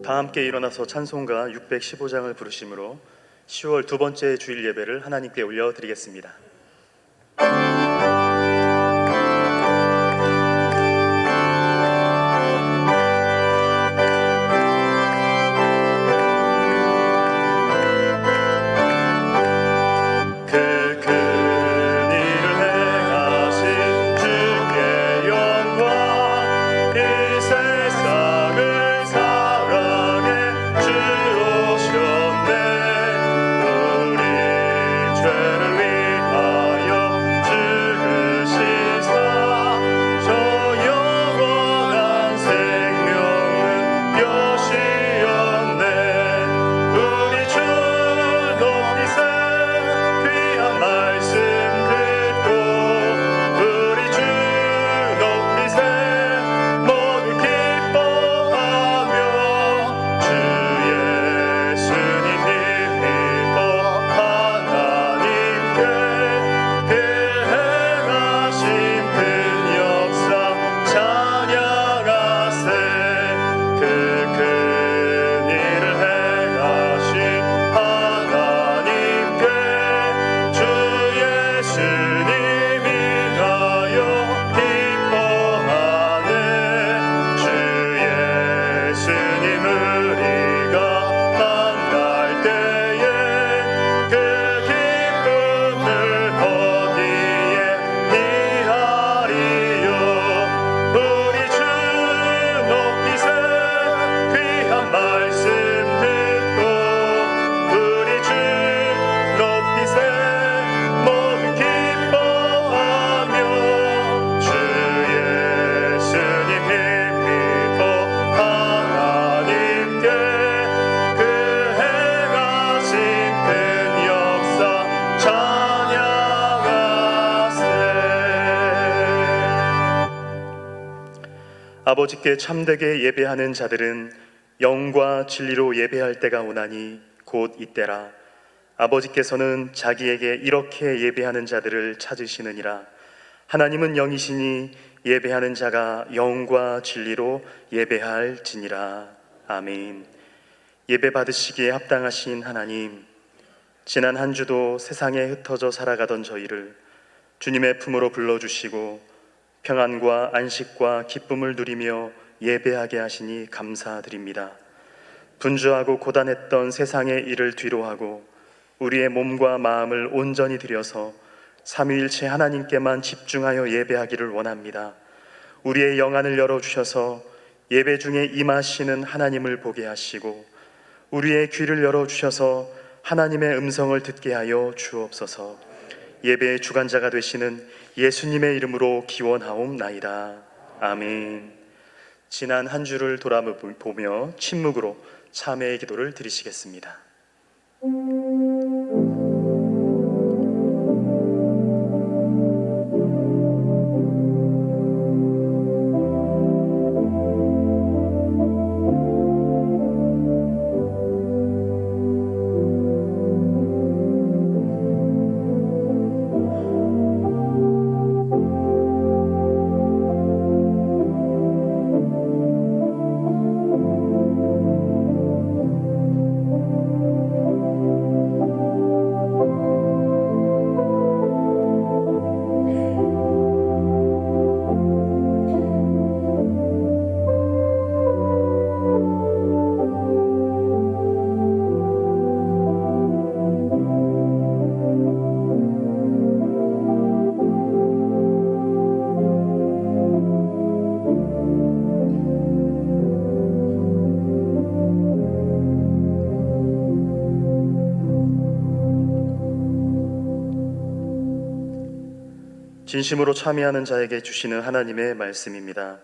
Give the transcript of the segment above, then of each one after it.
다 함께 일어나서 찬송가 615장을 부르심으로 10월 두 번째 주일 예배를 하나님께 올려드리겠습니다. 아버지께 참되게 예배하는 자들은 영과 진리로 예배할 때가 오나니 곧 이때라. 아버지께서는 자기에게 이렇게 예배하는 자들을 찾으시느니라. 하나님은 영이시니 예배하는 자가 영과 진리로 예배할지니라. 아멘. 예배 받으시기에 합당하신 하나님, 지난 한 주도 세상에 흩어져 살아가던 저희를 주님의 품으로 불러주시고 평안과 안식과 기쁨을 누리며 예배하게 하시니 감사드립니다. 분주하고 고단했던 세상의 일을 뒤로하고 우리의 몸과 마음을 온전히 들여서 삼위일체 하나님께만 집중하여 예배하기를 원합니다. 우리의 영안을 열어주셔서 예배 중에 임하시는 하나님을 보게 하시고 우리의 귀를 열어주셔서 하나님의 음성을 듣게 하여 주옵소서. 예배의 주관자가 되시는 예수님의 이름으로 기원하옵나이다. 아멘. 지난 한 주를 돌아보며 침묵으로 참회의 기도를 드리시겠습니다. 진심으로 참여하는 자에게 주시는 하나님의 말씀입니다.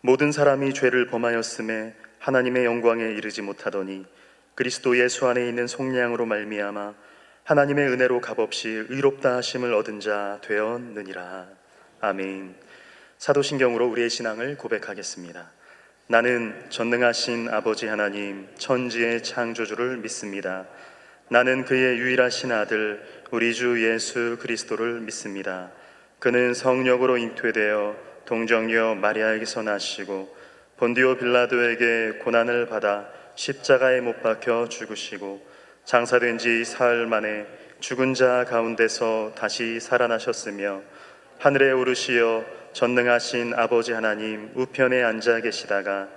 모든 사람이 죄를 범하였음에 하나님의 영광에 이르지 못하더니 그리스도 예수 안에 있는 속량으로 말미암아 하나님의 은혜로 값없이 의롭다 하심을 얻은 자 되었느니라. 아멘. 사도신경으로 우리의 신앙을 고백하겠습니다. 나는 전능하신 아버지 하나님 천지의 창조주를 믿습니다. 나는 그의 유일하신 아들 우리 주 예수 그리스도를 믿습니다. 그는 성령으로 잉태되어 동정녀 마리아에게서 나시고 본디오 빌라도에게 고난을 받아 십자가에 못 박혀 죽으시고 장사된 지 사흘 만에 죽은 자 가운데서 다시 살아나셨으며 하늘에 오르시어 전능하신 아버지 하나님 우편에 앉아 계시다가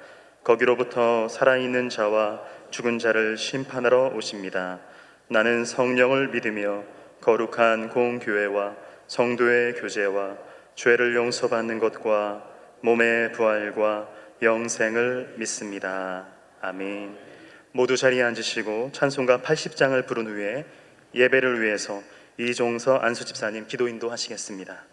거기로부터 살아있는 자와 죽은 자를 심판하러 오십니다. 나는 성령을 믿으며 거룩한 공교회와 성도의 교제와 죄를 용서받는 것과 몸의 부활과 영생을 믿습니다. 아멘. 모두 자리에 앉으시고 찬송가 80장을 부른 후에 예배를 위해서 이종서 안수집사님 기도 인도하시겠습니다.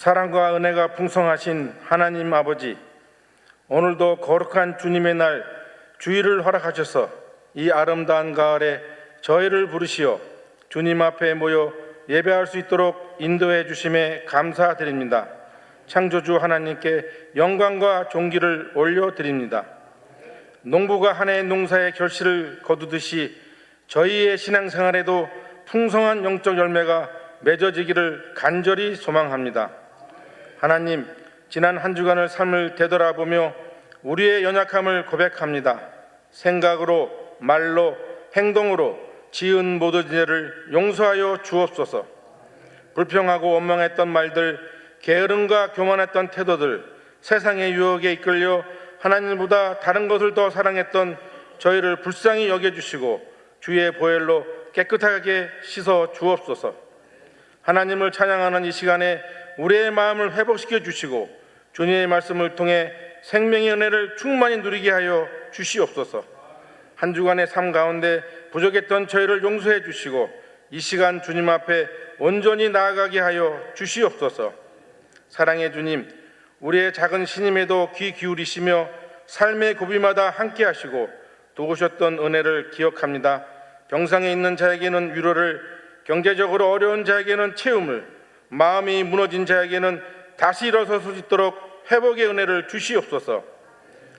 사랑과 은혜가 풍성하신 하나님 아버지, 오늘도 거룩한 주님의 날 주일을 허락하셔서 이 아름다운 가을에 저희를 부르시어 주님 앞에 모여 예배할 수 있도록 인도해 주심에 감사드립니다. 창조주 하나님께 영광과 존귀를 올려드립니다. 농부가 한 해의 농사의 결실을 거두듯이 저희의 신앙생활에도 풍성한 영적 열매가 맺어지기를 간절히 소망합니다. 하나님, 지난 한 주간의 삶을 되돌아보며 우리의 연약함을 고백합니다. 생각으로, 말로, 행동으로 지은 모든 죄를 용서하여 주옵소서. 불평하고 원망했던 말들, 게으름과 교만했던 태도들, 세상의 유혹에 이끌려 하나님보다 다른 것을 더 사랑했던 저희를 불쌍히 여겨주시고 주의 보혈로 깨끗하게 씻어 주옵소서. 하나님을 찬양하는 이 시간에 우리의 마음을 회복시켜 주시고 주님의 말씀을 통해 생명의 은혜를 충만히 누리게 하여 주시옵소서. 한 주간의 삶 가운데 부족했던 저희를 용서해 주시고 이 시간 주님 앞에 온전히 나아가게 하여 주시옵소서. 사랑의 주님, 우리의 작은 신임에도 귀 기울이시며 삶의 고비마다 함께 하시고 도우셨던 은혜를 기억합니다. 병상에 있는 자에게는 위로를, 경제적으로 어려운 자에게는 채움을, 마음이 무너진 자에게는 다시 일어설 수 있도록 회복의 은혜를 주시옵소서.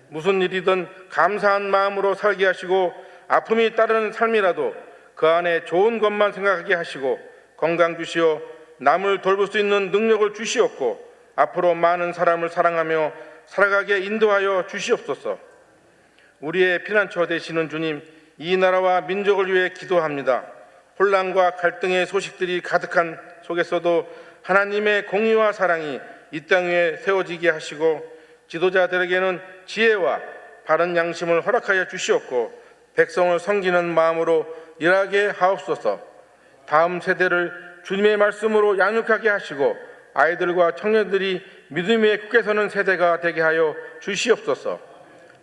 무슨 일이든 감사한 마음으로 살게 하시고 아픔이 따르는 삶이라도 그 안에 좋은 것만 생각하게 하시고 건강 주시어 남을 돌볼 수 있는 능력을 주시옵고 앞으로 많은 사람을 사랑하며 살아가게 인도하여 주시옵소서. 우리의 피난처 되시는 주님, 이 나라와 민족을 위해 기도합니다. 혼란과 갈등의 소식들이 가득한 속에서도 하나님의 공의와 사랑이 이 땅 위에 세워지게 하시고 지도자들에게는 지혜와 바른 양심을 허락하여 주시옵고 백성을 섬기는 마음으로 일하게 하옵소서. 다음 세대를 주님의 말씀으로 양육하게 하시고 아이들과 청년들이 믿음에 굳게 서는 세대가 되게 하여 주시옵소서.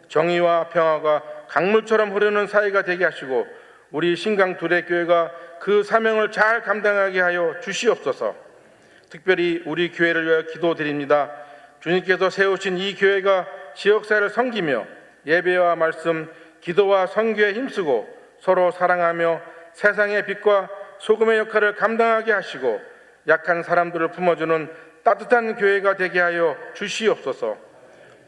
정의와 평화가 강물처럼 흐르는 사회가 되게 하시고 우리 신강두레교회가 그 사명을 잘 감당하게 하여 주시옵소서. 특별히 우리 교회를 위하여 기도드립니다. 주님께서 세우신 이 교회가 지역사회를 섬기며 예배와 말씀, 기도와 선교에 힘쓰고 서로 사랑하며 세상의 빛과 소금의 역할을 감당하게 하시고 약한 사람들을 품어주는 따뜻한 교회가 되게 하여 주시옵소서.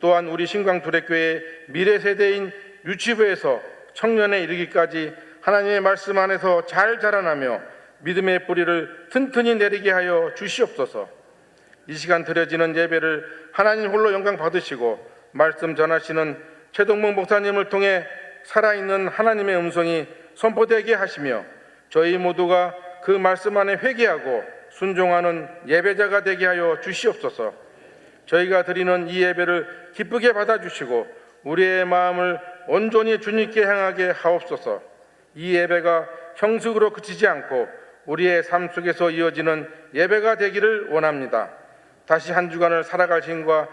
또한 우리 신광두레교회의 미래 세대인 유치부에서 청년에 이르기까지 하나님의 말씀 안에서 잘 자라나며 믿음의 뿌리를 튼튼히 내리게 하여 주시옵소서. 이 시간 드려지는 예배를 하나님 홀로 영광 받으시고 말씀 전하시는 최동문 목사님을 통해 살아있는 하나님의 음성이 선포되게 하시며 저희 모두가 그 말씀 안에 회개하고 순종하는 예배자가 되게 하여 주시옵소서. 저희가 드리는 이 예배를 기쁘게 받아주시고 우리의 마음을 온전히 주님께 향하게 하옵소서. 이 예배가 형식으로 그치지 않고 우리의 삶 속에서 이어지는 예배가 되기를 원합니다. 다시 한 주간을 살아갈 힘과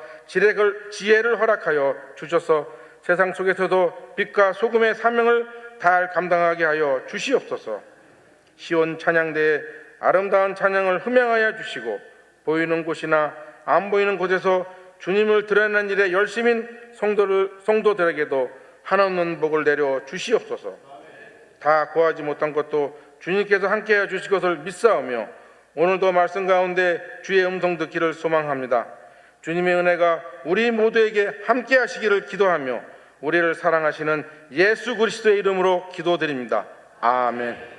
지혜를 허락하여 주셔서 세상 속에서도 빛과 소금의 사명을 잘 감당하게 하여 주시옵소서. 시온 찬양대에 아름다운 찬양을 흠양하여 주시고 보이는 곳이나 안 보이는 곳에서 주님을 드러내는 일에 열심인 성도들에게도 한없는 복을 내려 주시옵소서. 다 구하지 못한 것도 주님께서 함께해 주실 것을 믿사오며 오늘도 말씀 가운데 주의 음성 듣기를 소망합니다. 주님의 은혜가 우리 모두에게 함께 하시기를 기도하며 우리를 사랑하시는 예수 그리스도의 이름으로 기도드립니다. 아멘.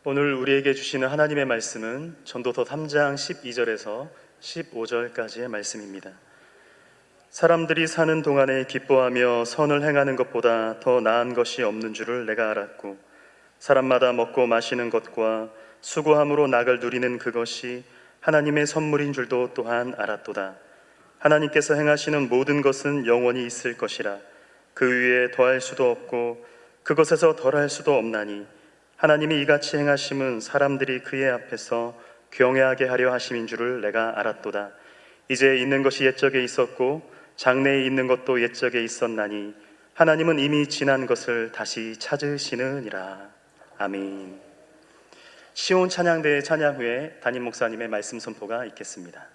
오늘 우리에게 주시는 하나님의 말씀은 전도서 3장 12절에서 15절까지의 말씀입니다. 사람들이 사는 동안에 기뻐하며 선을 행하는 것보다 더 나은 것이 없는 줄을 내가 알았고 사람마다 먹고 마시는 것과 수고함으로 낙을 누리는 그것이 하나님의 선물인 줄도 또한 알았도다. 하나님께서 행하시는 모든 것은 영원히 있을 것이라. 그 위에 더할 수도 없고 그것에서 덜할 수도 없나니 하나님이 이같이 행하심은 사람들이 그의 앞에서 경외하게 하려 하심인 줄을 내가 알았도다. 이제 있는 것이 옛적에 있었고 장래에 있는 것도 옛적에 있었나니 하나님은 이미 지난 것을 다시 찾으시느니라. 아멘. 시온 찬양대의 찬양 후에 담임 목사님의 말씀 선포가 있겠습니다.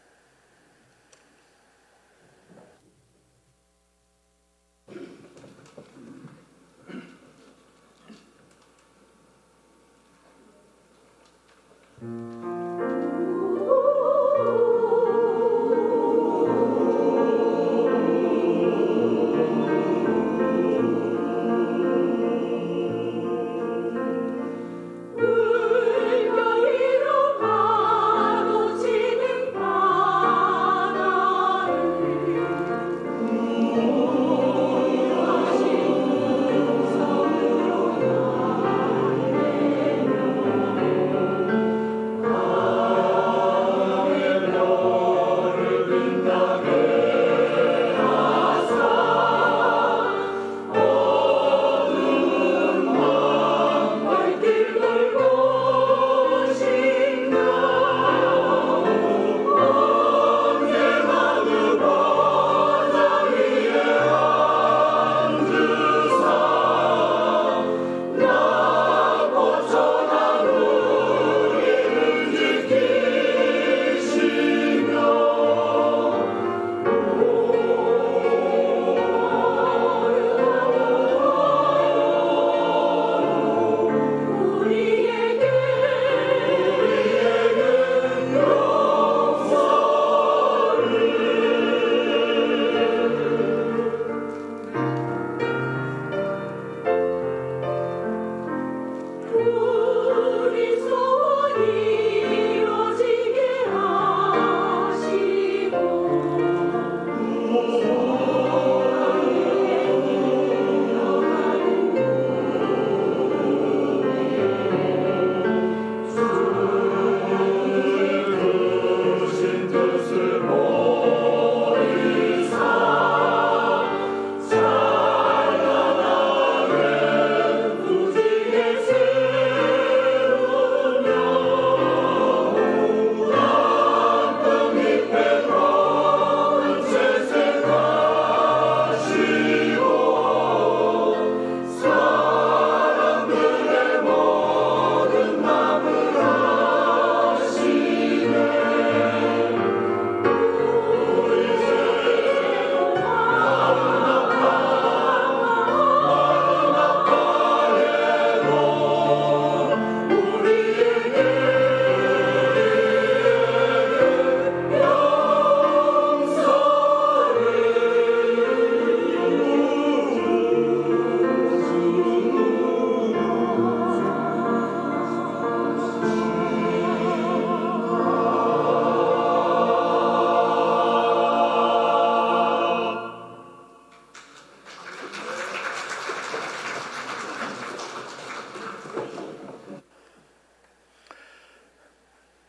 물결 위로 파도치는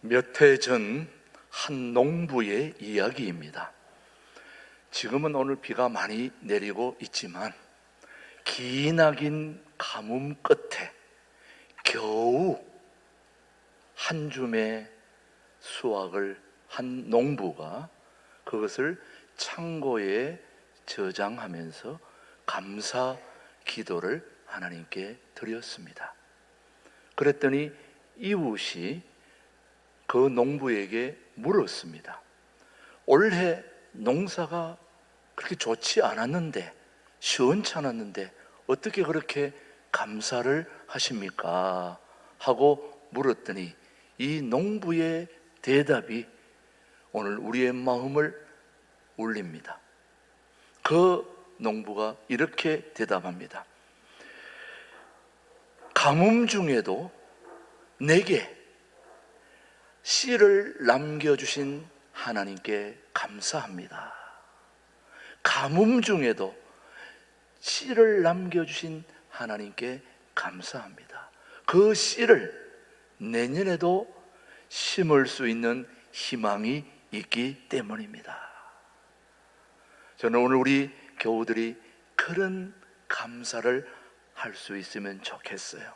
몇 해 전 한 농부의 이야기입니다. 지금은 오늘 비가 많이 내리고 있지만 기나긴 가뭄 끝에 겨우 한 줌의 수확을 한 농부가 그것을 창고에 저장하면서 감사 기도를 하나님께 드렸습니다. 그랬더니 이웃이 그 농부에게 물었습니다. 올해 농사가 그렇게 좋지 않았는데, 시원찮았는데 어떻게 그렇게 감사를 하십니까? 하고 물었더니 이 농부의 대답이 오늘 우리의 마음을 울립니다. 그 농부가 이렇게 대답합니다. 가뭄 중에도 내게 씨를 남겨주신 하나님께 감사합니다. 가뭄 중에도 씨를 남겨주신 하나님께 감사합니다. 그 씨를 내년에도 심을 수 있는 희망이 있기 때문입니다. 저는 오늘 우리 교우들이 그런 감사를 할 수 있으면 좋겠어요.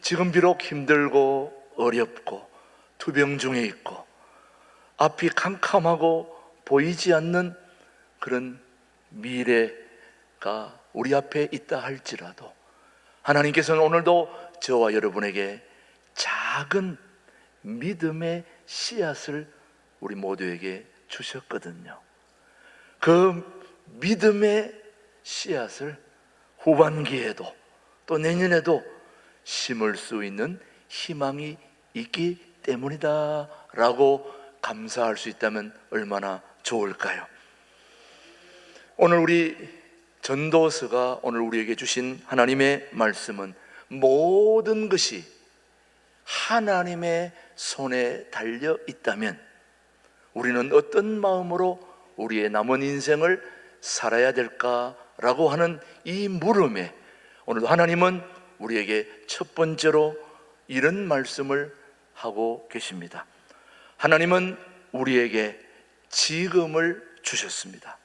지금 비록 힘들고 어렵고 투병 중에 있고 앞이 캄캄하고 보이지 않는 그런 미래가 우리 앞에 있다 할지라도 하나님께서는 오늘도 저와 여러분에게 작은 믿음의 씨앗을 우리 모두에게 주셨거든요. 그 믿음의 씨앗을 후반기에도 또 내년에도 심을 수 있는 희망이 있기 때문이다 라고 감사할 수 있다면 얼마나 좋을까요? 오늘 우리 전도서가 오늘 우리에게 주신 하나님의 말씀은 모든 것이 하나님의 손에 달려 있다면 우리는 어떤 마음으로 우리의 남은 인생을 살아야 될까라고 하는 이 물음에 오늘도 하나님은 우리에게 첫 번째로 이런 말씀을 하고 계십니다. 하나님은 우리에게 지금을 주셨습니다.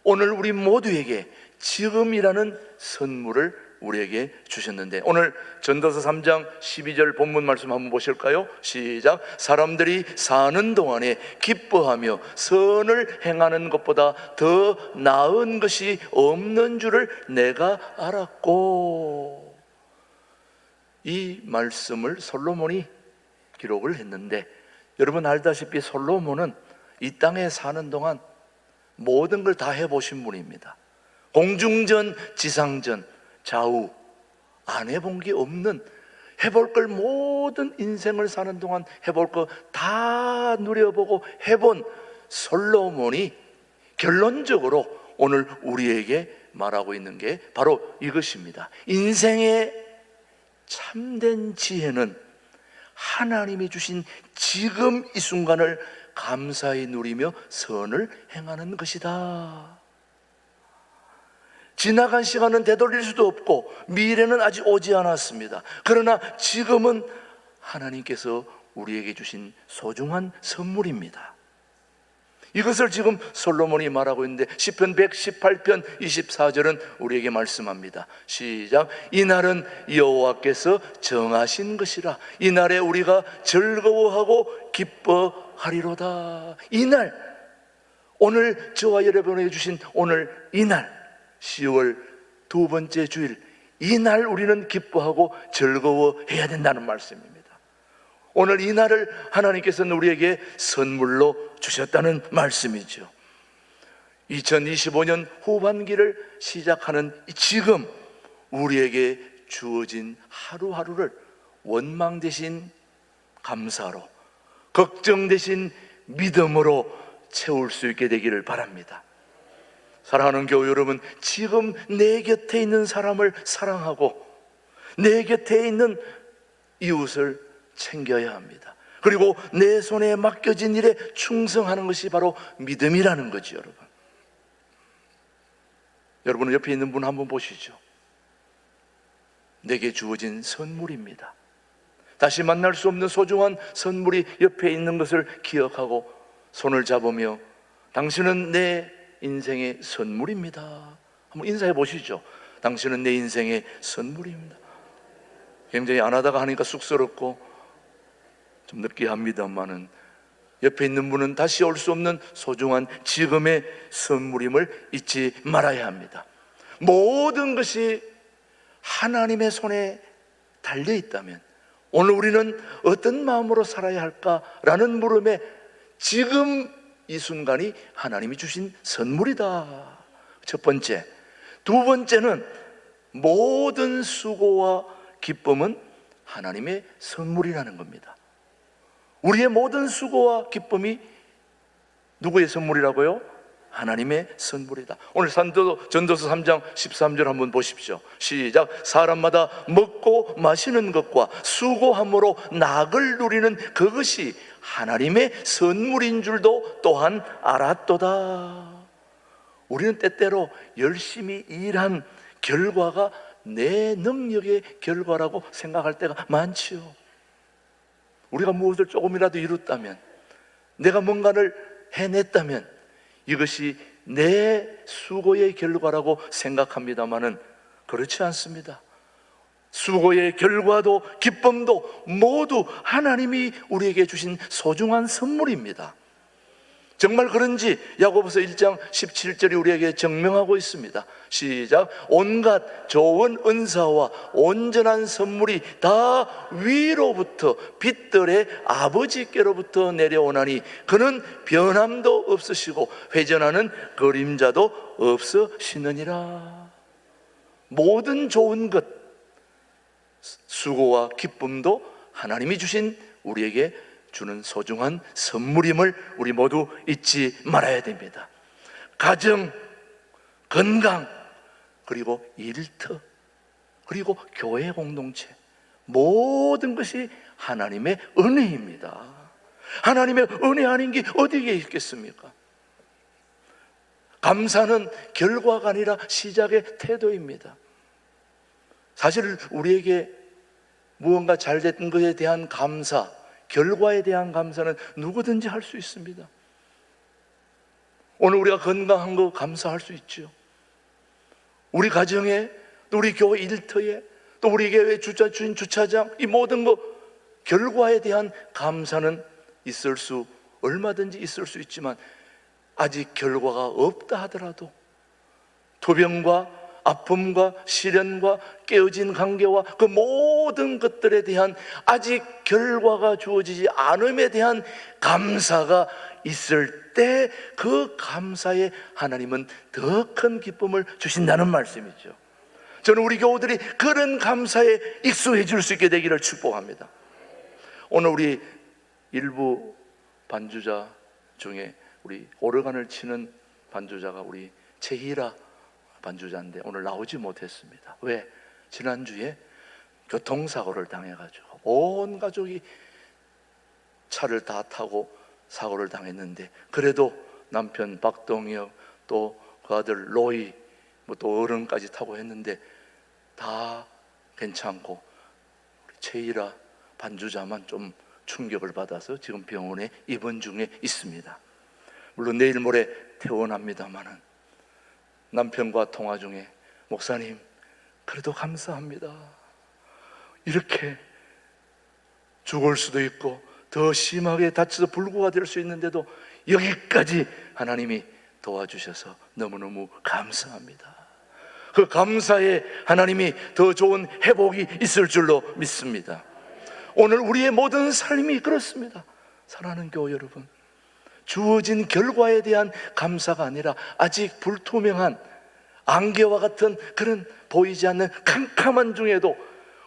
오늘 우리 모두에게 지금이라는 선물을 우리에게 주셨는데 오늘 전도서 3장 12절 본문 말씀 한번 보실까요? 시작. 사람들이 사는 동안에 기뻐하며 선을 행하는 것보다 더 나은 것이 없는 줄을 내가 알았고. 이 말씀을 솔로몬이 기록을 했는데 여러분 알다시피 솔로몬은 이 땅에 사는 동안 모든 걸 다 해보신 분입니다. 공중전, 지상전, 좌우 안 해본 게 없는, 해볼 걸 모든 인생을 사는 동안 해볼 거 다 누려보고 해본 솔로몬이 결론적으로 오늘 우리에게 말하고 있는 게 바로 이것입니다. 인생의 참된 지혜는 하나님이 주신 지금 이 순간을 감사히 누리며 선을 행하는 것이다. 지나간 시간은 되돌릴 수도 없고 미래는 아직 오지 않았습니다. 그러나 지금은 하나님께서 우리에게 주신 소중한 선물입니다. 이것을 지금 솔로몬이 말하고 있는데 시편 118편 24절은 우리에게 말씀합니다. 시작. 이날은 여호와께서 정하신 것이라 이날에 우리가 즐거워하고 기뻐하리로다. 이날, 오늘 저와 여러분에게 주신 오늘 이날 10월 두 번째 주일, 이날 우리는 기뻐하고 즐거워해야 된다는 말씀입니다. 오늘 이 날을 하나님께서는 우리에게 선물로 주셨다는 말씀이죠. 2025년 후반기를 시작하는 지금 우리에게 주어진 하루하루를 원망 대신 감사로, 걱정 대신 믿음으로 채울 수 있게 되기를 바랍니다. 사랑하는 교우 여러분, 지금 내 곁에 있는 사람을 사랑하고 내 곁에 있는 이웃을 챙겨야 합니다. 그리고 내 손에 맡겨진 일에 충성하는 것이 바로 믿음이라는 거죠. 여러분 옆에 있는 분 한번 보시죠. 내게 주어진 선물입니다. 다시 만날 수 없는 소중한 선물이 옆에 있는 것을 기억하고 손을 잡으며 당신은 내 인생의 선물입니다. 한번 인사해 보시죠. 당신은 내 인생의 선물입니다. 굉장히 안 하다가 하니까 쑥스럽고 좀 느끼합니다만은 옆에 있는 분은 다시 올 수 없는 소중한 지금의 선물임을 잊지 말아야 합니다. 모든 것이 하나님의 손에 달려 있다면 오늘 우리는 어떤 마음으로 살아야 할까라는 물음에 지금 이 순간이 하나님이 주신 선물이다. 첫 번째. 두 번째는 모든 수고와 기쁨은 하나님의 선물이라는 겁니다. 우리의 모든 수고와 기쁨이 누구의 선물이라고요? 하나님의 선물이다. 오늘 전도서 3장 13절 한번 보십시오. 시작. 사람마다 먹고 마시는 것과 수고함으로 낙을 누리는 그것이 하나님의 선물인 줄도 또한 알았도다. 우리는 때때로 열심히 일한 결과가 내 능력의 결과라고 생각할 때가 많지요. 우리가 무엇을 조금이라도 이뤘다면, 내가 뭔가를 해냈다면 이것이 내 수고의 결과라고 생각합니다마는 그렇지 않습니다. 수고의 결과도 기쁨도 모두 하나님이 우리에게 주신 소중한 선물입니다. 정말 그런지 야고보서 1장 17절이 우리에게 증명하고 있습니다. 시작. 온갖 좋은 은사와 온전한 선물이 다 위로부터 빛들의 아버지께로부터 내려오나니 그는 변함도 없으시고 회전하는 그림자도 없으시느니라. 모든 좋은 것, 수고와 기쁨도 하나님이 주신 우리에게 주는 소중한 선물임을 우리 모두 잊지 말아야 됩니다. 가정, 건강, 그리고 일터, 그리고 교회 공동체, 모든 것이 하나님의 은혜입니다. 하나님의 은혜 아닌 게 어디에 있겠습니까? 감사는 결과가 아니라 시작의 태도입니다. 사실 우리에게 무언가 잘 됐던 것에 대한 감사, 결과에 대한 감사는 누구든지 할 수 있습니다. 오늘 우리가 건강한 거 감사할 수 있죠. 우리 가정에, 또 우리 교회 일터에, 또 우리 교회 주인 주차장, 이 모든 거 결과에 대한 감사는 얼마든지 있을 수 있지만 아직 결과가 없다 하더라도 토병과 아픔과 시련과 깨어진 관계와 그 모든 것들에 대한 아직 결과가 주어지지 않음에 대한 감사가 있을 때 그 감사에 하나님은 더 큰 기쁨을 주신다는 말씀이죠. 저는 우리 교우들이 그런 감사에 익숙해질 수 있게 되기를 축복합니다. 오늘 우리 일부 반주자 중에 우리 오르간을 치는 반주자가 우리 최희라 반주자인데 오늘 나오지 못했습니다. 왜? 지난주에 교통사고를 당해가지고 온 가족이 차를 다 타고 사고를 당했는데 그래도 남편 박동혁 또 그 아들 로이 또 어른까지 타고 했는데 다 괜찮고 최희라 반주자만 좀 충격을 받아서 지금 병원에 입원 중에 있습니다. 물론 내일 모레 퇴원합니다마는 남편과 통화 중에 목사님 그래도 감사합니다. 이렇게 죽을 수도 있고 더 심하게 다쳐서 불구가 될 수 있는데도 여기까지 하나님이 도와주셔서 너무너무 감사합니다. 그 감사에 하나님이 더 좋은 회복이 있을 줄로 믿습니다. 오늘 우리의 모든 삶이 그렇습니다. 사랑하는 교우 여러분, 주어진 결과에 대한 감사가 아니라 아직 불투명한 안개와 같은 그런 보이지 않는 캄캄한 중에도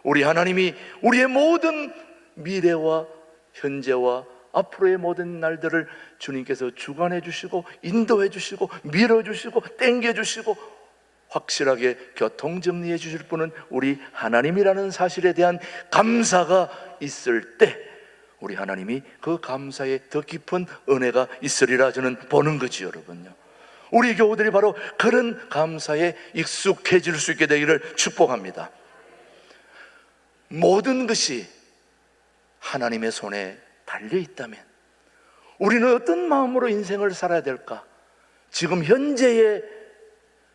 우리 하나님이 우리의 모든 미래와 현재와 앞으로의 모든 날들을 주님께서 주관해 주시고 인도해 주시고 밀어주시고 땡겨 주시고 확실하게 교통정리해 주실 분은 우리 하나님이라는 사실에 대한 감사가 있을 때 우리 하나님이 그 감사에 더 깊은 은혜가 있으리라 저는 보는 거지 여러분요. 우리 교우들이 바로 그런 감사에 익숙해질 수 있게 되기를 축복합니다. 모든 것이 하나님의 손에 달려 있다면 우리는 어떤 마음으로 인생을 살아야 될까? 지금 현재에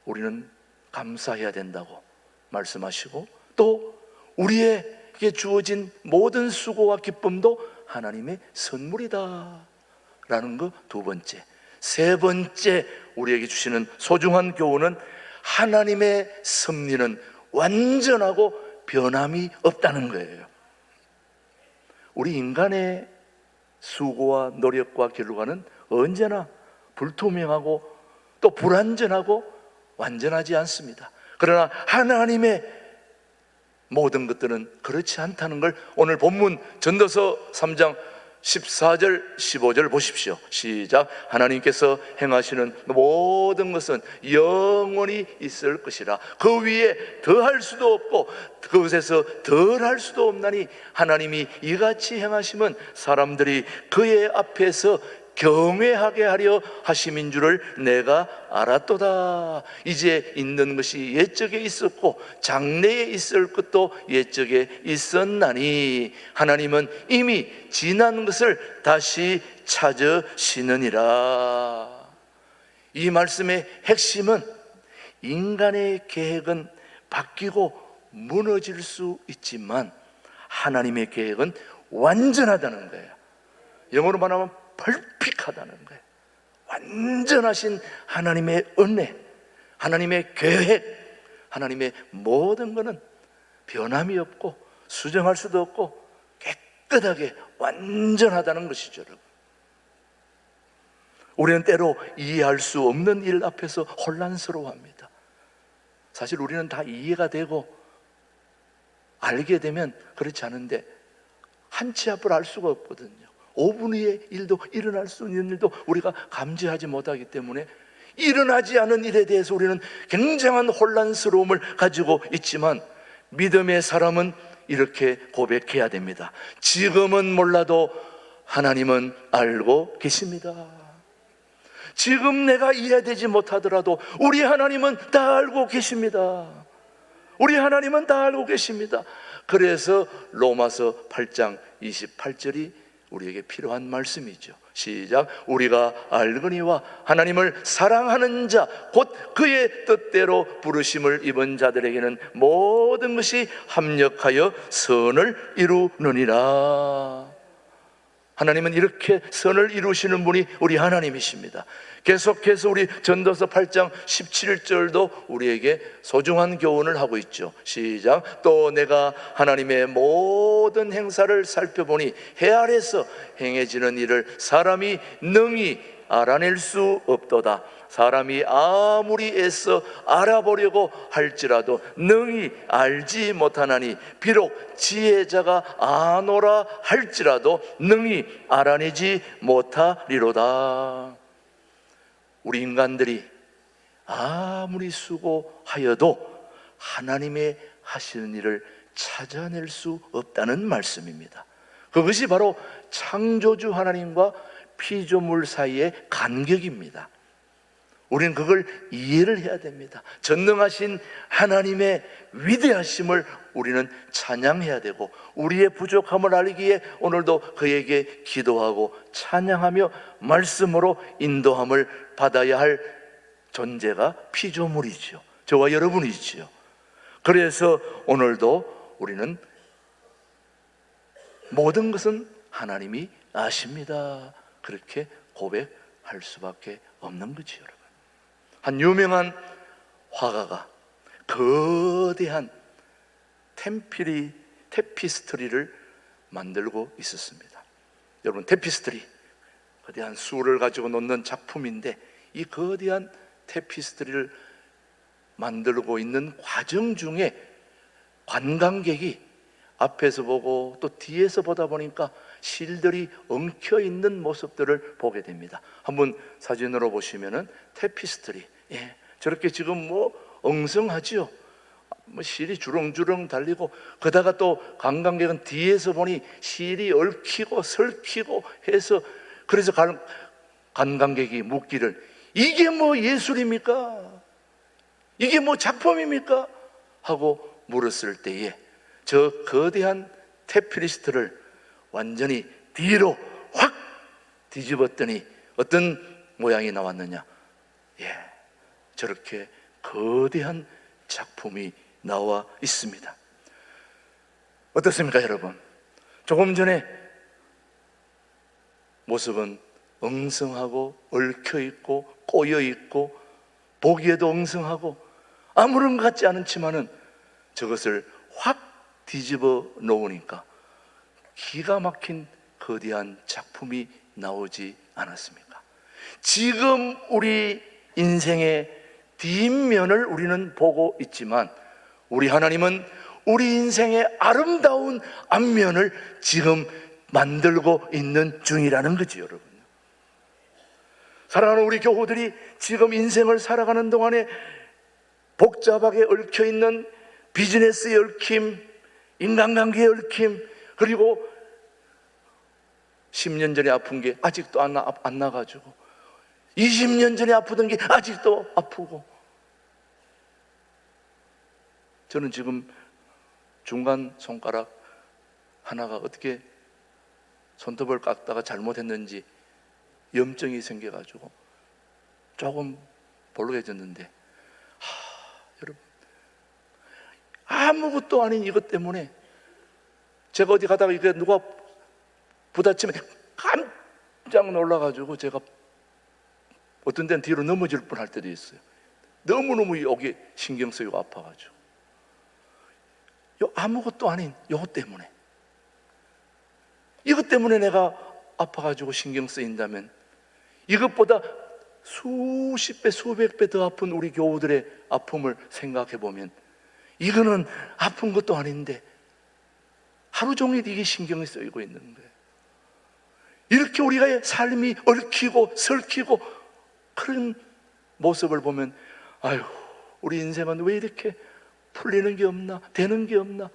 우리는 감사해야 된다고 말씀하시고, 또 우리에게 주어진 모든 수고와 기쁨도 하나님의 선물이다 라는 거 두 번째. 세 번째, 우리에게 주시는 소중한 교훈은 하나님의 섭리는 완전하고 변함이 없다는 거예요. 우리 인간의 수고와 노력과 결과는 언제나 불투명하고 또 불완전하고 완전하지 않습니다. 그러나 하나님의 모든 것들은 그렇지 않다는 걸 오늘 본문 전도서 3장 14절 15절 보십시오. 시작. 하나님께서 행하시는 모든 것은 영원히 있을 것이라. 그 위에 더할 수도 없고 그것에서 덜할 수도 없나니 하나님이 이같이 행하심은 사람들이 그의 앞에서 경외하게 하려 하심인 줄을 내가 알았도다. 이제 있는 것이 옛적에 있었고 장래에 있을 것도 옛적에 있었나니 하나님은 이미 지난 것을 다시 찾으시느니라. 이 말씀의 핵심은 인간의 계획은 바뀌고 무너질 수 있지만 하나님의 계획은 완전하다는 거예요. 영어로 말하면 퍼펙트하다는 거예요. 완전하신 하나님의 은혜, 하나님의 계획, 하나님의 모든 것은 변함이 없고 수정할 수도 없고 깨끗하게 완전하다는 것이죠. 여러분, 우리는 때로 이해할 수 없는 일 앞에서 혼란스러워합니다. 사실 우리는 다 이해가 되고 알게 되면 그렇지 않은데 한 치 앞을 알 수가 없거든요. 5분 후의 일도 일어날 수 있는 일도 우리가 감지하지 못하기 때문에 일어나지 않은 일에 대해서 우리는 굉장한 혼란스러움을 가지고 있지만 믿음의 사람은 이렇게 고백해야 됩니다. 지금은 몰라도 하나님은 알고 계십니다. 지금 내가 이해되지 못하더라도 우리 하나님은 다 알고 계십니다. 우리 하나님은 다 알고 계십니다. 그래서 로마서 8장 28절이 우리에게 필요한 말씀이죠. 시작. 우리가 알거니와 하나님을 사랑하는 자 곧 그의 뜻대로 부르심을 입은 자들에게는 모든 것이 합력하여 선을 이루느니라. 하나님은 이렇게 선을 이루시는 분이 우리 하나님이십니다. 계속해서 우리 전도서 8장 17절도 우리에게 소중한 교훈을 하고 있죠. 시작. 또 내가 하나님의 모든 행사를 살펴보니 해 아래서 행해지는 일을 사람이 능히 알아낼 수 없도다. 사람이 아무리 애써 알아보려고 할지라도 능히 알지 못하나니 비록 지혜자가 아노라 할지라도 능히 알아내지 못하리로다. 우리 인간들이 아무리 수고하여도 하나님의 하시는 일을 찾아낼 수 없다는 말씀입니다. 그것이 바로 창조주 하나님과 피조물 사이의 간격입니다. 우리는 그걸 이해를 해야 됩니다. 전능하신 하나님의 위대하심을 우리는 찬양해야 되고 우리의 부족함을 알기에 오늘도 그에게 기도하고 찬양하며 말씀으로 인도함을 받아야 할 존재가 피조물이죠. 저와 여러분이지요. 그래서 오늘도 우리는 모든 것은 하나님이 아십니다. 그렇게 고백할 수밖에 없는 거지요, 여러분. 한 유명한 화가가 거대한 테피스트리를 만들고 있었습니다. 여러분, 테피스트리, 거대한 수를 가지고 놓는 작품인데 이 거대한 테피스트리를 만들고 있는 과정 중에 관광객이 앞에서 보고 또 뒤에서 보다 보니까 실들이 엉켜 있는 모습들을 보게 됩니다. 한번 사진으로 보시면은 테피스트리, 저렇게 지금 뭐 엉성하지요. 뭐 실이 주렁주렁 달리고, 그러다가 또 관광객은 뒤에서 보니 실이 얽히고 설키고 해서, 그래서 관광객이 묻기를 이게 뭐 예술입니까? 이게 뭐 작품입니까? 하고 물었을 때에 저 거대한 테피스트를 완전히 뒤로 확 뒤집었더니 어떤 모양이 나왔느냐? 저렇게 거대한 작품이 나와 있습니다. 어떻습니까, 여러분? 조금 전에 모습은 엉성하고 얽혀있고 꼬여있고 보기에도 엉성하고 아무런 것 같지 않지만은 저것을 확 뒤집어 놓으니까 기가 막힌 거대한 작품이 나오지 않았습니까? 지금 우리 인생의 뒷면을 우리는 보고 있지만 우리 하나님은 우리 인생의 아름다운 앞면을 지금 만들고 있는 중이라는 거죠, 여러분. 사랑하는 우리 교우들이 지금 인생을 살아가는 동안에 복잡하게 얽혀있는 비즈니스의 얽힘, 인간관계의 얽힘, 그리고 10년 전에 아픈 게 아직도 안 나가지고 20년 전에 아프던 게 아직도 아프고, 저는 지금 중간 손가락 하나가 어떻게 손톱을 깎다가 잘못했는지 염증이 생겨가지고 조금 볼록해졌는데, 여러분, 아무것도 아닌 이것 때문에 제가 어디 가다가 이게 누가 부딪히면 깜짝 놀라가지고 제가 어떤 데는 뒤로 넘어질 뻔할 때도 있어요. 너무너무 여기 신경 쓰이고 아파가지고. 아무것도 아닌 이것 때문에, 이것 때문에 내가 아파가지고 신경 쓰인다면 이것보다 수십 배 수백 배 더 아픈 우리 교우들의 아픔을 생각해 보면 이거는 아픈 것도 아닌데 하루 종일 이게 신경이 쓰이고 있는 거예요. 이렇게 우리가 삶이 얽히고 설키고 그런 모습을 보면 아유, 우리 인생은 왜 이렇게 풀리는 게 없나, 되는 게 없나?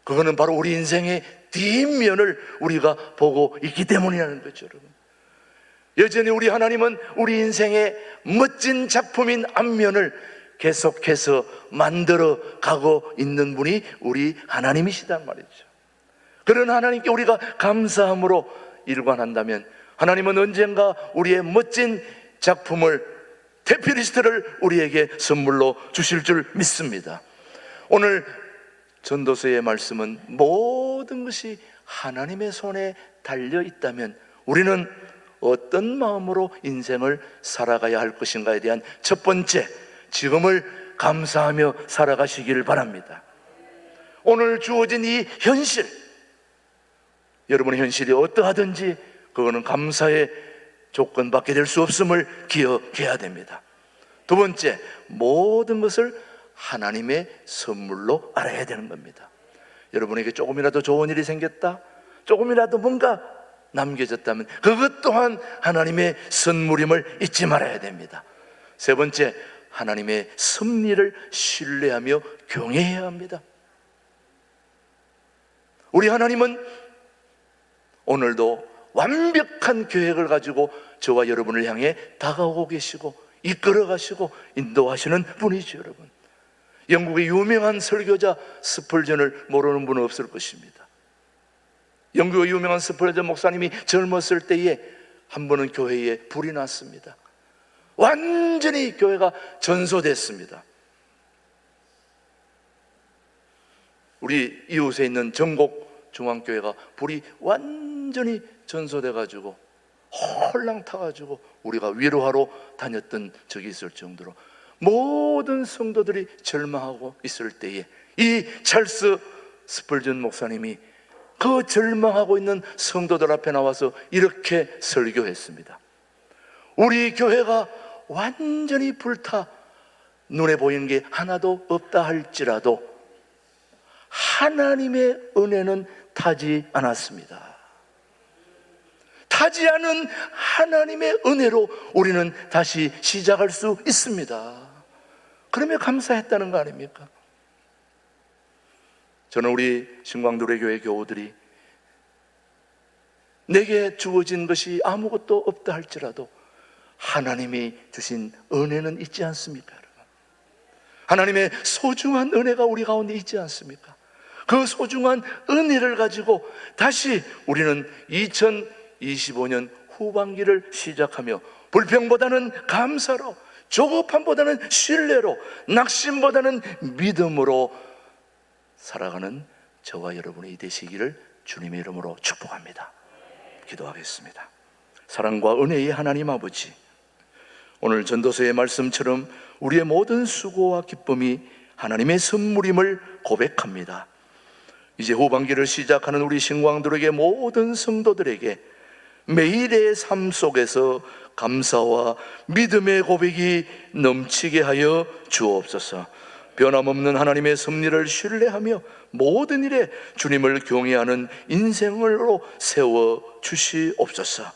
그거는 바로 우리 인생의 뒷면을 우리가 보고 있기 때문이라는 거죠, 여러분. 여전히 우리 하나님은 우리 인생의 멋진 작품인 앞면을 계속해서 만들어 가고 있는 분이 우리 하나님이시단 말이죠. 그런 하나님께 우리가 감사함으로 일관한다면 하나님은 언젠가 우리의 멋진 작품을, 테피리스트를 우리에게 선물로 주실 줄 믿습니다. 오늘 전도서의 말씀은 모든 것이 하나님의 손에 달려 있다면 우리는 어떤 마음으로 인생을 살아가야 할 것인가에 대한 첫 번째, 지금을 감사하며 살아가시길 바랍니다. 오늘 주어진 이 현실, 여러분의 현실이 어떠하든지 그거는 감사의 조건밖에 될 수 없음을 기억해야 됩니다. 두 번째, 모든 것을 하나님의 선물로 알아야 되는 겁니다. 여러분에게 조금이라도 좋은 일이 생겼다, 조금이라도 뭔가 남겨졌다면 그것 또한 하나님의 선물임을 잊지 말아야 됩니다. 세 번째, 하나님의 섭리를 신뢰하며 경외해야 합니다. 우리 하나님은 오늘도 완벽한 계획을 가지고 저와 여러분을 향해 다가오고 계시고 이끌어 가시고 인도하시는 분이죠, 여러분. 영국의 유명한 설교자 스펄전을 모르는 분은 없을 것입니다. 영국의 유명한 스펄전 목사님이 젊었을 때에 한 번은 교회에 불이 났습니다. 완전히 교회가 전소됐습니다. 우리 이웃에 있는 전곡 중앙교회가 불이 완전히 전소돼가지고 홀랑 타가지고 우리가 위로하러 다녔던 적이 있을 정도로 모든 성도들이 절망하고 있을 때에 이 찰스 스펄전 목사님이 그 절망하고 있는 성도들 앞에 나와서 이렇게 설교했습니다. 우리 교회가 완전히 불타 눈에 보이는 게 하나도 없다 할지라도 하나님의 은혜는 타지 않았습니다. 타지 않은 하나님의 은혜로 우리는 다시 시작할 수 있습니다. 그러면 감사했다는 거 아닙니까? 저는 우리 신광도래 교회 교우들이 내게 주어진 것이 아무것도 없다 할지라도 하나님이 주신 은혜는 있지 않습니까, 여러분? 하나님의 소중한 은혜가 우리 가운데 있지 않습니까? 그 소중한 은혜를 가지고 다시 우리는 2025년 후반기를 시작하며 불평보다는 감사로, 조급함보다는 신뢰로, 낙심보다는 믿음으로 살아가는 저와 여러분이 되시기를 주님의 이름으로 축복합니다. 기도하겠습니다. 사랑과 은혜의 하나님 아버지, 오늘 전도서의 말씀처럼 우리의 모든 수고와 기쁨이 하나님의 선물임을 고백합니다. 이제 후반기를 시작하는 우리 신광들에게, 모든 성도들에게 매일의 삶 속에서 감사와 믿음의 고백이 넘치게 하여 주옵소서. 변함없는 하나님의 섭리를 신뢰하며 모든 일에 주님을 경외하는 인생으로 세워 주시옵소서.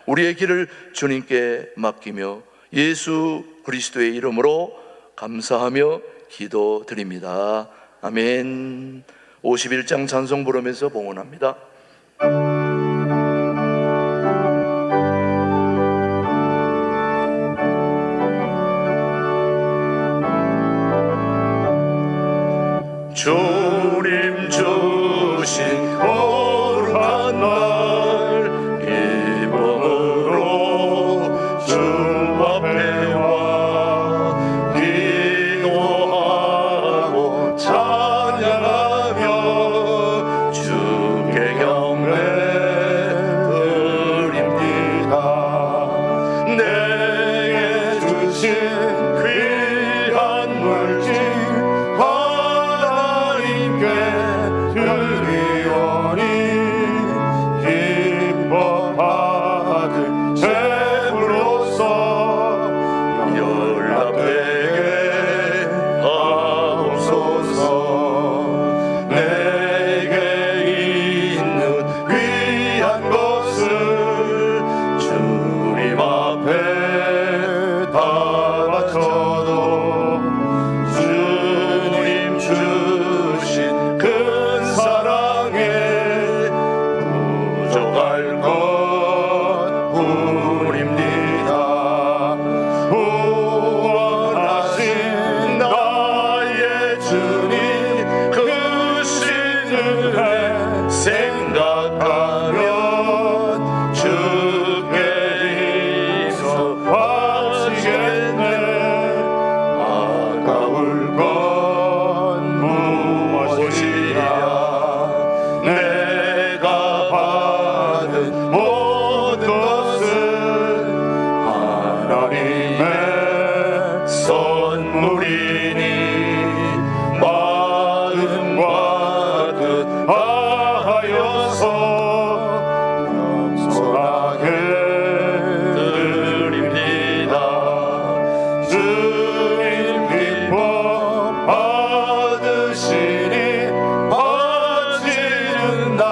우리의 길을 주님께 맡기며 예수 그리스도의 이름으로 감사하며 기도드립니다. 아멘. 51장 찬송 부르면서 봉헌합니다. 주님 주신 거룩한 날 기쁨으로 주 앞에 와 기도하고 찬양하며 주께 경배 드립니다. 내게 주신 귀한 물질 드리오니 기뻐 받은 제물로서 연락되게 하옵소서. 내게 있는 귀한 것을 주님 앞에 다 바쳐도 주님 주신 큰 사랑에 부족할 것 뿐입니다. 구원하신 나의 주님 크신 은혜 생각하면 주께 있어 하시겠네. 아까울 건 무엇이야. 내가 받은 모든 것은 하나님의 선물이니 마음과 뜻하여서 겸손하게 드립니다. 주님 기뻐 받으시니 바치는 나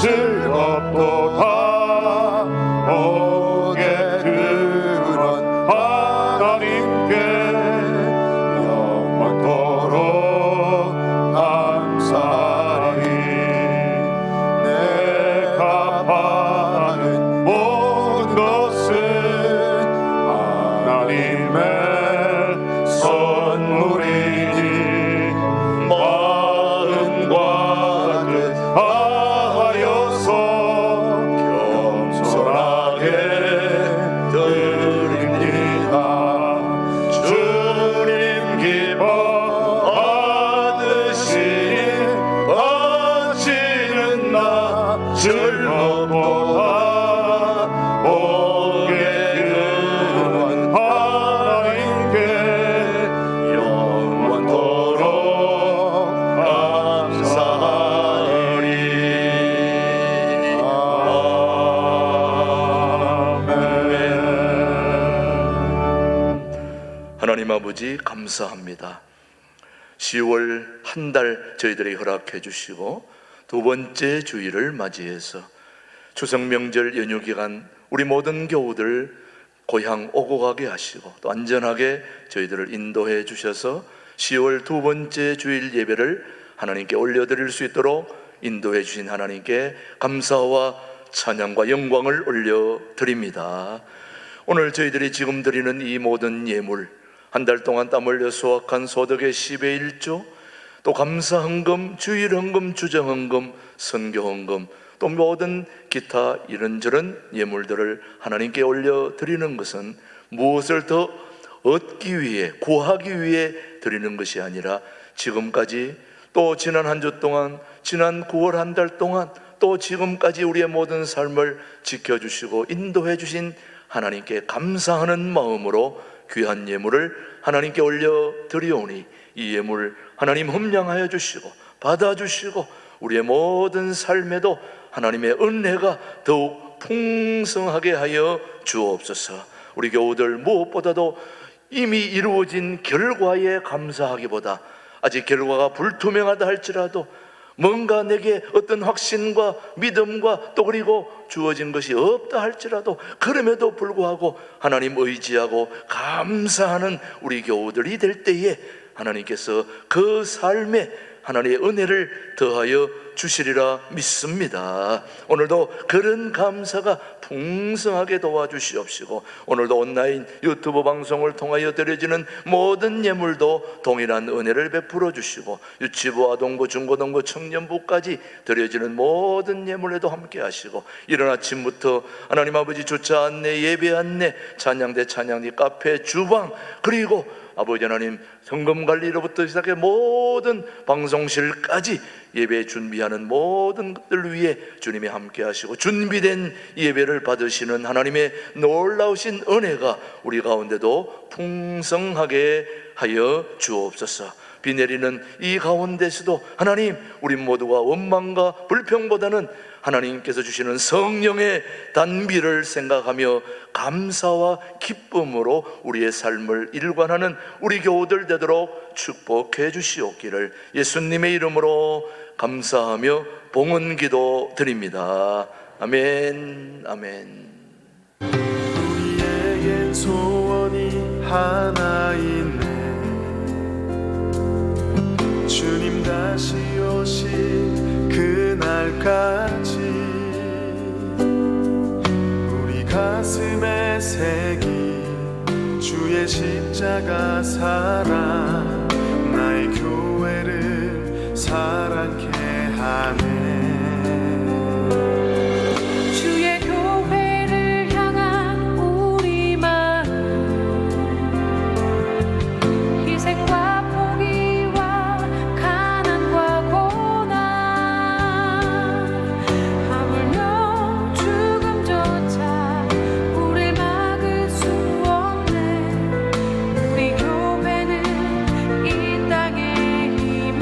즐겁도다. 오게 그런 하나님께 영원토록 감사하리. 내가 받은 모든 것은 하나님의 선물이니 마음과 뜻하여서 겸손하게 드립니다. 주님 기뻐 받으시니 바치는 나 즐겁도다. 오게 그런 하나님께 영원토록 감사하리. 아멘. 하나님 아버지 감사합니다. 10월 한 달 저희들에게 허락해 주시고 두 번째 주일을 맞이해서 추석 명절 연휴 기간 우리 모든 교우들 고향 오고 가게 하시고 또 안전하게 저희들을 인도해 주셔서 10월 두 번째 주일 예배를 하나님께 올려드릴 수 있도록 인도해 주신 하나님께 감사와 찬양과 영광을 올려드립니다. 오늘 저희들이 지금 드리는 이 모든 예물, 한 달 동안 땀 흘려 수확한 소득의 10의 1조, 또 감사 헌금, 주일 헌금, 주정 헌금, 선교 헌금, 또 모든 기타 이런저런 예물들을 하나님께 올려 드리는 것은 무엇을 더 얻기 위해, 구하기 위해 드리는 것이 아니라 지금까지, 또 지난 한 주 동안, 지난 9월 한 달 동안, 또 지금까지 우리의 모든 삶을 지켜주시고 인도해 주신 하나님께 감사하는 마음으로 귀한 예물을 하나님께 올려 드리오니, 이 예물 하나님 흠량하여 주시고 받아주시고 우리의 모든 삶에도 하나님의 은혜가 더욱 풍성하게 하여 주옵소서. 우리 교우들 무엇보다도 이미 이루어진 결과에 감사하기보다, 아직 결과가 불투명하다 할지라도 뭔가 내게 어떤 확신과 믿음과 또 그리고 주어진 것이 없다 할지라도 그럼에도 불구하고 하나님 의지하고 감사하는 우리 교우들이 될 때에 하나님께서 그 삶에 하나님의 은혜를 더하여 주시리라 믿습니다. 오늘도 그런 감사가 풍성하게 도와주시옵시고, 오늘도 온라인 유튜브 방송을 통하여 드려지는 모든 예물도 동일한 은혜를 베풀어 주시고, 유치부, 아동부, 중고등부, 청년부까지 드려지는 모든 예물에도 함께 하시고, 이른 아침부터 하나님 아버지 주차 안내, 예배 안내, 찬양대, 찬양대, 카페, 주방, 그리고 아버지 하나님 성금 관리로부터 시작해 모든 방송실까지 예배 준비하는 모든 것들 위해 주님이 함께 하시고 준비된 예배를 받으시는 하나님의 놀라우신 은혜가 우리 가운데도 풍성하게 하여 주옵소서. 비 내리는 이 가운데서도 하나님, 우리 모두가 원망과 불평보다는 하나님께서 주시는 성령의 단비를 생각하며 감사와 기쁨으로 우리의 삶을 일관하는 우리 교우들 되도록 축복해 주시옵기를 예수님의 이름으로 감사하며 봉헌기도 드립니다. 아멘, 아멘. 우리에겐 소원이 하나 있네. 주님 다시 오실 그날까지 우리 가슴에 새긴 주의 십자가 사랑, 나의 교회를 사랑케 하네. 주의 교회를 향한 우리 마음, 희생과 포기와 가난과 고난, 하물며 죽음조차 우릴 막을 수 없네. 우리 교회는 이 땅의 희망.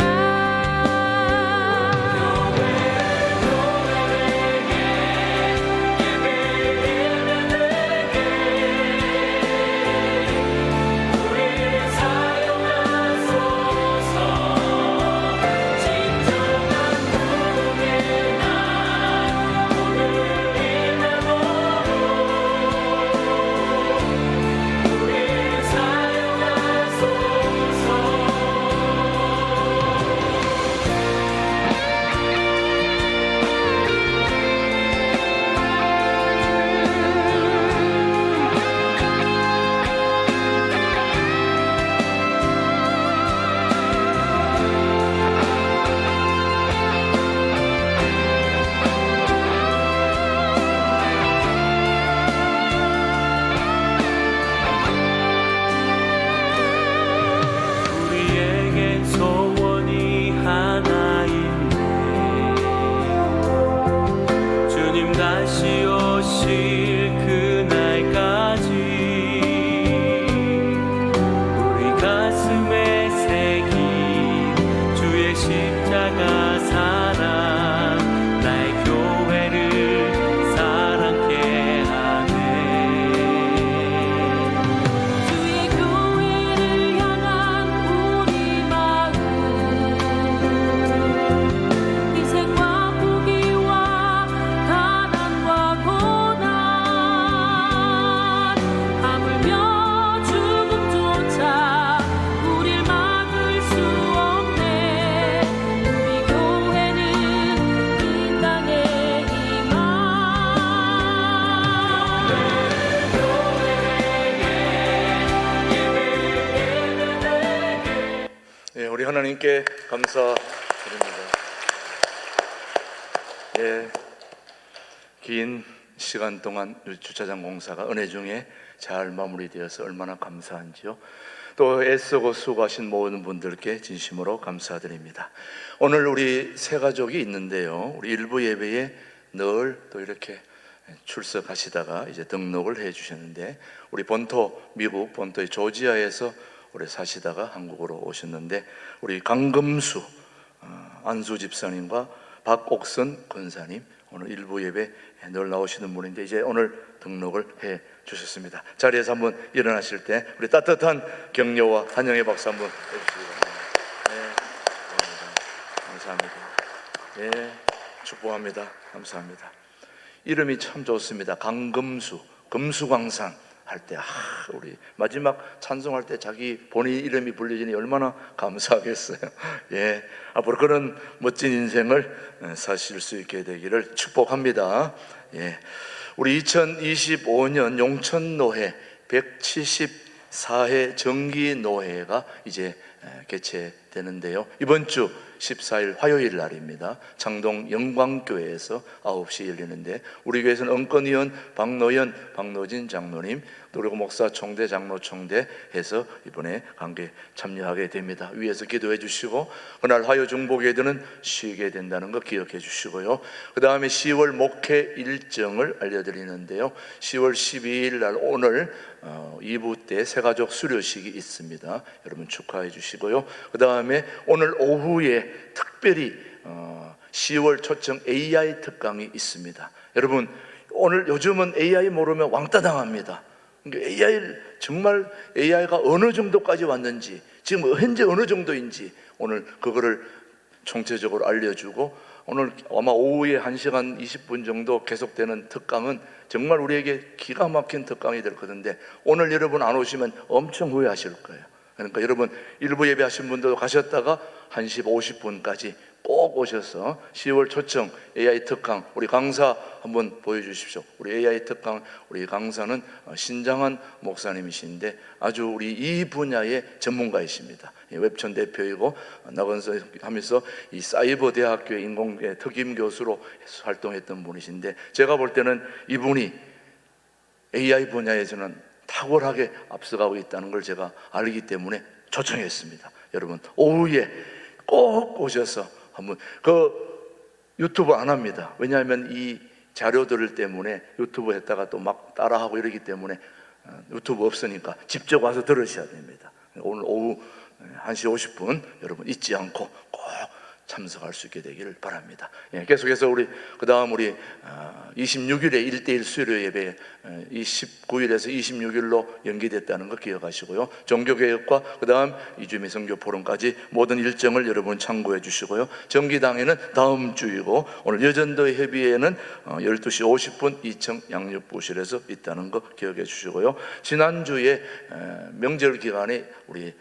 하나님께 감사드립니다. 예, 긴 시간 동안 주차장 공사가 은혜 중에 잘 마무리되어서 얼마나 감사한지요. 또 애쓰고 수고하신 모든 분들께 진심으로 감사드립니다. 오늘 우리 세 가족이 있는데요, 우리 일부 예배에 늘 또 이렇게 출석하시다가 이제 등록을 해 주셨는데, 우리 본토 미국 본토의 조지아에서 오래 사시다가 한국으로 오셨는데, 우리 강금수 안수 집사님과 박옥선 권사님, 오늘 일부 예배 늘 나오시는 분인데 이제 오늘 등록을 해 주셨습니다. 자리에서 한번 일어나실 때 우리 따뜻한 격려와 환영의 박수 한번 해주시기 바랍니다. 감사합니다. 예, 축복합니다. 감사합니다. 이름이 참 좋습니다. 강금수, 금수광산 할 때, 우리 마지막 찬송할 때 자기 본인 이름이 불려지니 얼마나 감사하겠어요. 예, 앞으로 그런 멋진 인생을 사실 수 있게 되기를 축복합니다. 예, 우리 2025년 용천노회 174회 정기노회가 이제 개최되는데요, 이번 주 14일 화요일 날입니다. 창동 영광교회에서 9시 열리는데, 우리 교회에서는 은권위원 박노진 장로님, 그리고 목사 총대 장로 총대 해서 이번에 관계 참여하게 됩니다. 위에서 기도해 주시고, 그날 화요 중보기도는 쉬게 된다는 거 기억해 주시고요. 그 다음에 10월 목회 일정을 알려드리는데요, 10월 12일 날 오늘 2부 때 새가족 수료식이 있습니다. 여러분 축하해 주시고요. 그 다음에 오늘 오후에 특별히 10월 초청 AI 특강이 있습니다. 여러분, 오늘 요즘은 AI 모르면 왕따 당합니다. 정말 AI가 어느 정도까지 왔는지, 지금 현재 어느 정도인지 오늘 그거를 총체적으로 알려주고, 오늘 아마 오후에 1시간 20분 정도 계속되는 특강은 정말 우리에게 기가 막힌 특강이 될 건데, 오늘 여러분 안 오시면 엄청 후회하실 거예요. 그러니까 여러분 일부 예배하신 분들도 가셨다가 1시 50분까지 꼭 오셔서 10월 초청 AI 특강, 우리 강사 한번 보여주십시오. 우리 AI 특강, 우리 강사는 신장한 목사님이신데 아주 우리 이 분야의 전문가이십니다. 웹천 대표이고 나건서 하면서 이 사이버 대학교의 인공지능 특임 교수로 활동했던 분이신데, 제가 볼 때는 이분이 AI 분야에서는 탁월하게 앞서가고 있다는 걸 제가 알기 때문에 초청했습니다. 여러분 오후에 꼭 오셔서 한번, 유튜브 안 합니다. 왜냐하면 이 자료들 때문에 유튜브 했다가 또 막 따라하고 이러기 때문에 유튜브 없으니까 직접 와서 들으셔야 됩니다. 오늘 오후 1시 50분 여러분 잊지 않고 꼭 참석할 수 있게 되기를 바랍니다. 예, 계속해서 우리 그다음 우리 26일에 1대1 수요 예배 19일에서 26일로 연기됐다는 거 기억하시고요. 종교개혁과 그다음 이주미 선교 포럼까지 모든 일정을 여러분 참고해 주시고요. 정기당에는 다음 주이고, 오늘 여전도의 협의회는 12시 50분 2층 양육부실에서 있다는 거 기억해 주시고요. 지난주에 명절 기간에 우리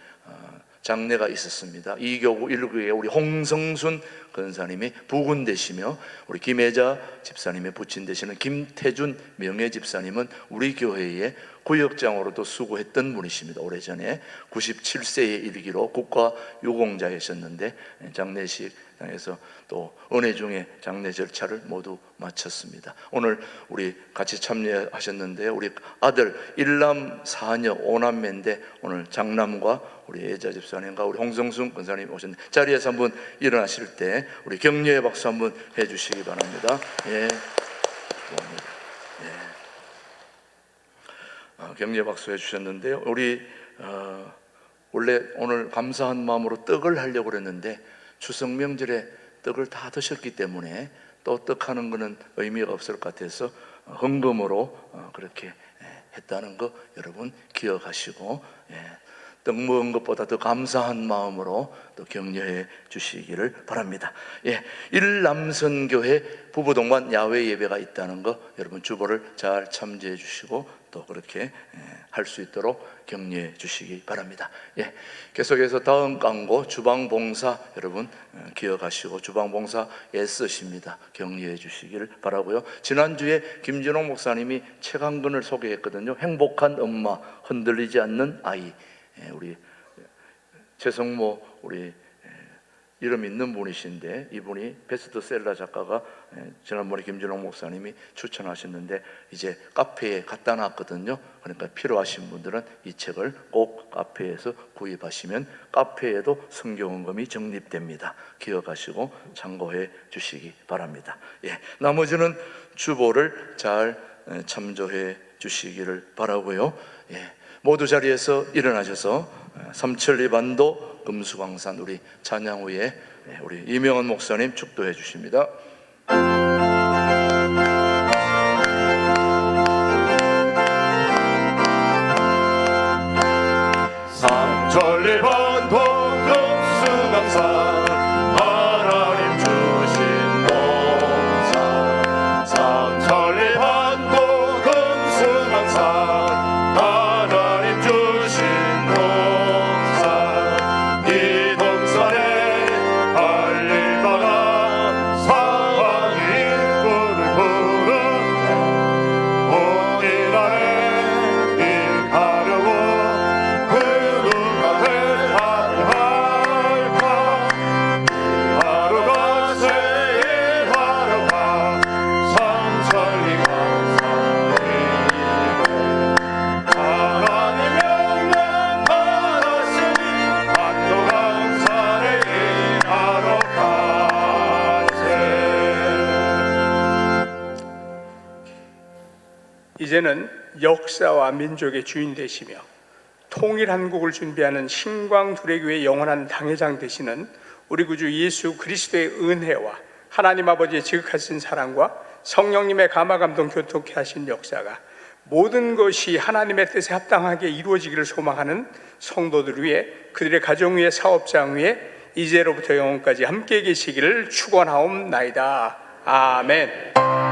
장례가 있었습니다. 2교구 1교구에 우리 홍성순 권사님이 부군 되시며, 우리 김혜자 집사님의 부친 되시는 김태준 명예 집사님은 우리 교회의 구역장으로도 수고했던 분이십니다. 오래전에 97세의 일기로 국가유공자이셨는데 장례식장에서 또 은혜 중에 장례 절차를 모두 마쳤습니다. 오늘 우리 같이 참여하셨는데, 우리 아들 1남 4녀 5남매인데 오늘 장남과 우리 애자 집사님과 우리 홍성순 권사님 오셨는데, 자리에서 한번 일어나실 때 우리 격려의 박수 한번 해주시기 바랍니다. 예, 고맙습니다. 예. 격려 박수 해주셨는데요. 우리 원래 오늘 감사한 마음으로 떡을 하려고 그랬는데 추석 명절에 떡을 다 드셨기 때문에 또 떡하는 것은 의미가 없을 것 같아서 헌금으로 그렇게 했다는 거 여러분 기억하시고, 떡 먹은 것보다 더 감사한 마음으로 또 격려해 주시기를 바랍니다. 예, 일남선교회 부부동반 야외 예배가 있다는 거 여러분 주보를 잘 참조해 주시고 또 그렇게 할 수 있도록 격려해 주시기 바랍니다. 예, 계속해서 다음 광고 주방봉사 여러분 기억하시고 주방봉사 애쓰십니다. 격려해 주시기를 바라고요. 지난주에 김진홍 목사님이 책 한 권을 소개했거든요. 행복한 엄마, 흔들리지 않는 아이. 우리 최성모 우리 이름 있는 분이신데 이분이 베스트셀러 작가가 지난번에 김준홍 목사님이 추천하셨는데 이제 카페에 갖다 놨거든요. 그러니까 필요하신 분들은 이 책을 꼭 카페에서 구입하시면 카페에도 성경원금이 적립됩니다. 기억하시고 참고해 주시기 바랍니다. 예, 나머지는 주보를 잘 참조해 주시기를 바라고요. 예, 모두 자리에서 일어나셔서 삼천리반도 금수강산 우리 찬양 후에 우리 이명원 목사님 축도해 주십니다. 삼천리반도 금수강산 하나님 주신 동산 삼천리반도 금수강산 하나님 주신 동산 이 동산에 달릴 만한 사랑의 인물을 부르네 온 이날에 일하려고 누구가 대하할까 하루가 세일하려가 삼천리가 하나님 명령 받았으니 반도강산에 일하러 가세. 이제는 역사와 민족의 주인 되시며 통일 한국을 준비하는 신광두레교의 영원한 당회장 되시는 우리 구주 예수 그리스도의 은혜와 하나님 아버지의 지극하신 사랑과 성령님의 감화감동 교통케 하신 역사가 모든 것이 하나님의 뜻에 합당하게 이루어지기를 소망하는 성도들 위해 그들의 가정 위에 사업장 위에 이제로부터 영원까지 함께 계시기를 축원하옵나이다. 아멘.